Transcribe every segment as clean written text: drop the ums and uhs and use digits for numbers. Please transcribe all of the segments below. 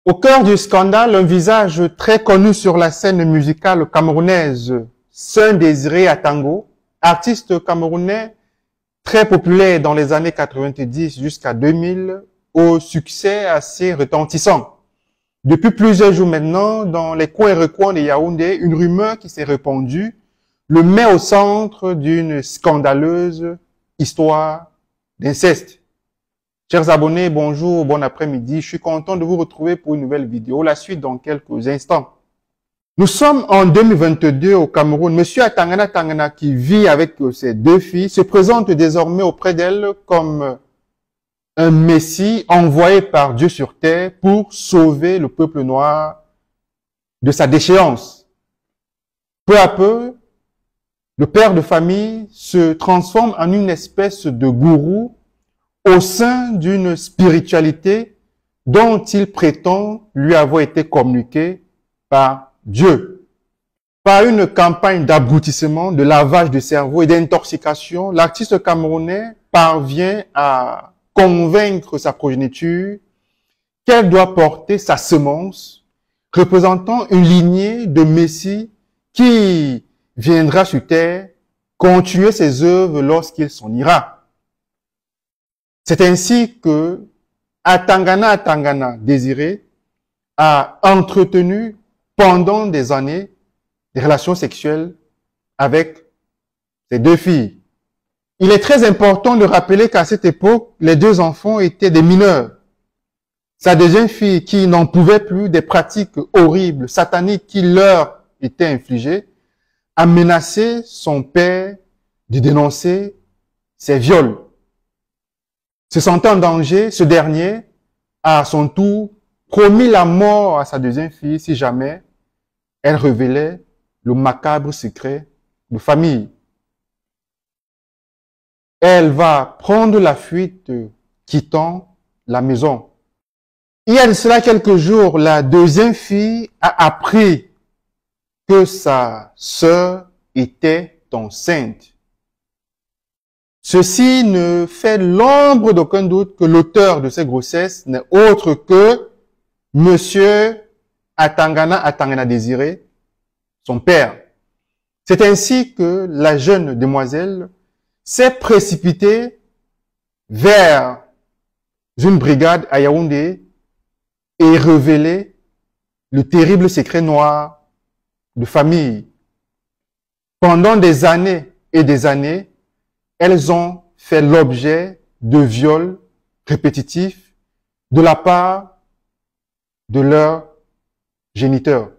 Au cœur du scandale, un visage très connu sur la scène musicale camerounaise, Saint Désiré Atango, artiste camerounais très populaire dans les années 90 jusqu'à 2000, au succès assez retentissant. Depuis plusieurs jours maintenant, dans les coins et recoins de Yaoundé, une rumeur qui s'est répandue le met au centre d'une scandaleuse histoire d'inceste. Chers abonnés, bonjour, bon après-midi. Je suis content de vous retrouver pour une nouvelle vidéo. La suite dans quelques instants. Nous sommes en 2022 au Cameroun. Monsieur Atangana Tangana, qui vit avec ses deux filles, se présente désormais auprès d'elle comme un messie envoyé par Dieu sur terre pour sauver le peuple noir de sa déchéance. Peu à peu, le père de famille se transforme en une espèce de gourou au sein d'une spiritualité dont il prétend lui avoir été communiqué par Dieu. Par une campagne d'abrutissement, de lavage de cerveau et d'intoxication, l'artiste camerounais parvient à convaincre sa progéniture qu'elle doit porter sa semence, représentant une lignée de Messie qui viendra sur terre continuer ses œuvres lorsqu'il s'en ira. C'est ainsi que Atangana Désiré a entretenu pendant des années des relations sexuelles avec ses deux filles. Il est très important de rappeler qu'à cette époque, les deux enfants étaient des mineurs. Sa deuxième fille, qui n'en pouvait plus des pratiques horribles, sataniques qui leur étaient infligées, a menacé son père de dénoncer ses viols. Se sentant en danger, ce dernier a à son tour promis la mort à sa deuxième fille si jamais elle révélait le macabre secret de famille. Elle va prendre la fuite quittant la maison. Il y a de cela quelques jours, la deuxième fille a appris que sa sœur était enceinte. Ceci ne fait l'ombre d'aucun doute que l'auteur de cette grossesse n'est autre que Monsieur Atangana Désiré, son père. C'est ainsi que la jeune demoiselle s'est précipitée vers une brigade à Yaoundé et révélé le terrible secret noir de famille. Pendant des années et des années, elles ont fait l'objet de viols répétitifs de la part de leurs géniteurs.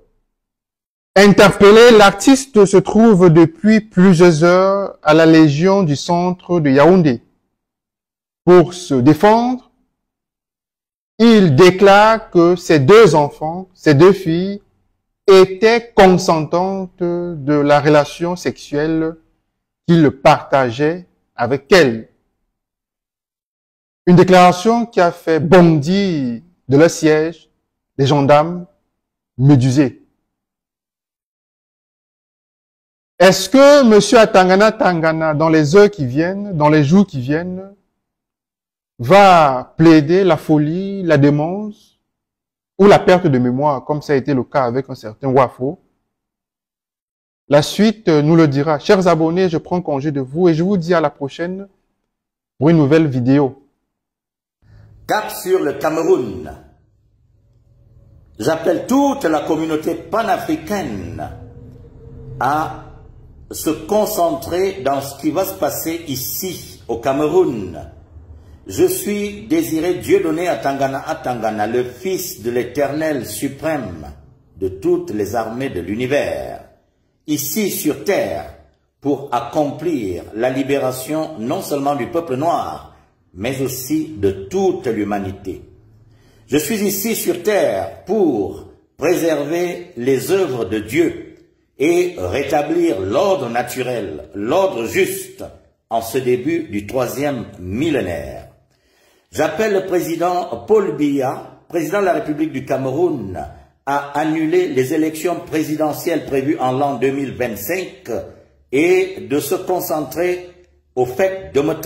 Interpellé, l'artiste se trouve depuis plusieurs heures à la Légion du centre de Yaoundé. Pour se défendre, il déclare que ses deux enfants, ses deux filles, étaient consentantes de la relation sexuelle qu'il partageait avec elle. Une déclaration qui a fait bondir de leur siège les gendarmes médusés. Est-ce que M. Atangana Tangana, dans les heures qui viennent, dans les jours qui viennent, va plaider la folie, la démence ou la perte de mémoire, comme ça a été le cas avec un certain Wafo? La suite nous le dira. Chers abonnés, je prends congé de vous et je vous dis à la prochaine pour une nouvelle vidéo. Cap sur le Cameroun. J'appelle toute la communauté panafricaine à se concentrer dans ce qui va se passer ici, au Cameroun. Je suis Désiré Dieudonné Atangana, le fils de l'Éternel suprême de toutes les armées de l'univers, ici sur terre, pour accomplir la libération non seulement du peuple noir, mais aussi de toute l'humanité. Je suis ici sur terre pour préserver les œuvres de Dieu et rétablir l'ordre naturel, l'ordre juste, en ce début du 3e millénaire. J'appelle le président Paul Biya, président de la République du Cameroun, à annuler les élections présidentielles prévues en l'an 2025 et de se concentrer au fait de me